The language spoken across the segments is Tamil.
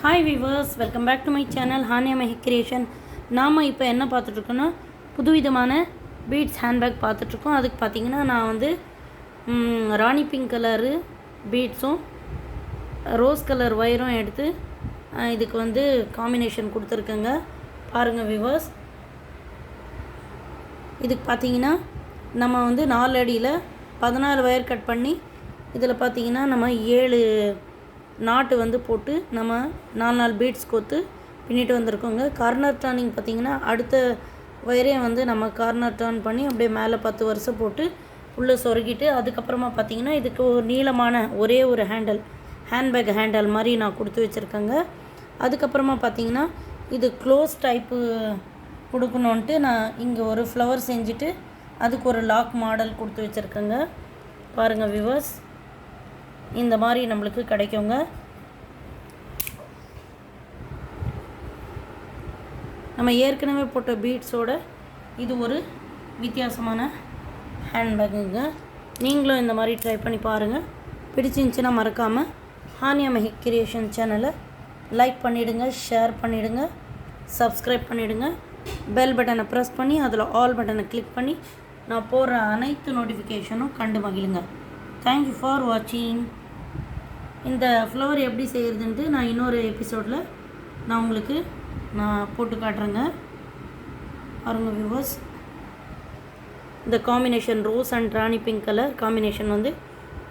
Hi viewers, welcome back to my channel Hania Mehi creation. நாம் இப்போ என்ன பார்த்துட்ருக்கோன்னா புதுவிதமான பீட்ஸ் ஹேண்ட்பேக் பார்த்துட்ருக்கோம். அதுக்கு பார்த்திங்கன்னா நான் வந்து ராணி பிங்க் கலரு பீட்ஸும் ரோஸ் கலர் ஒயரும் எடுத்து இதுக்கு வந்து காம்பினேஷன் கொடுத்துருக்கேங்க. பாருங்கள் விவர்ஸ், இதுக்கு பார்த்திங்கன்னா நம்ம வந்து 4 அடியில் 14 ஒயர் கட் பண்ணி இதில் பார்த்திங்கன்னா நம்ம 7 நாட்டு வந்து போட்டு நம்ம 4 பீட்ஸ் கோத்து பின்னிட்டு வந்திருக்கோங்க. கார்னர் டர்னிங் பார்த்திங்கன்னா அடுத்த ஒயரே வந்து நம்ம கார்னர் டர்ன் பண்ணி அப்படியே மேலே 10 வருஷம் போட்டு உள்ளே சொருகிட்டு அதுக்கப்புறமா பார்த்திங்கன்னா இதுக்கு ஒரு நீளமான ஒரே ஒரு ஹேண்ட்பேக் ஹேண்டல் மாதிரி நான் கொடுத்து வச்சுருக்கேங்க. அதுக்கப்புறமா பார்த்திங்கன்னா இது க்ளோஸ் டைப்பு கொடுக்கணுன்ட்டு நான் இங்கே ஒரு ஃப்ளவர் செஞ்சுட்டு அதுக்கு ஒரு லாக் மாடல் கொடுத்து வச்சுருக்கேங்க. பாருங்கள் விவர்ஸ், இந்த மாதிரி நம்மளுக்கு கிடைக்குங்க. நம்ம ஏற்கனவே போட்ட பீட்ஸோட இது ஒரு வித்தியாசமான ஹேண்ட்பேக்குங்க. நீங்களும் இந்த மாதிரி ட்ரை பண்ணி பாருங்கள். பிடிச்சிருந்துச்சின்னா மறக்காமல் ஹானியா மெஹி கிரியேஷன் சேனலை லைக் பண்ணிவிடுங்க, ஷேர் பண்ணிவிடுங்க, சப்ஸ்கிரைப் பண்ணிவிடுங்க. பெல் பட்டனை ப்ரெஸ் பண்ணி அதில் ஆல் பட்டனை கிளிக் பண்ணி நான் போடுற அனைத்து நோட்டிஃபிகேஷனும் கண்டு மகிழுங்க. தேங்க்யூ ஃபார் வாட்சிங். இந்த ஃப்ளவர் எப்படி செய்கிறதுன்ட்டு நான் இன்னொரு எபிசோடில் நான் உங்களுக்கு போட்டு காட்டுறேங்க. பாருங்கள் வியூவர்ஸ், இந்த combination rose and Rani pink colour combination வந்து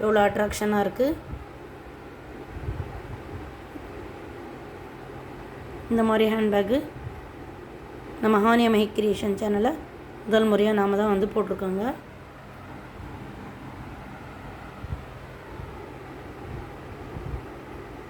எவ்வளோ அட்ராக்ஷனாக இருக்குது. இந்த மாதிரி ஹேண்ட்பேக்கு நம்ம ஹானியா மெஹி கிரியேஷன் சேனலை முதல் முறையாக நாம் தான் வந்து போட்டிருக்கோங்க.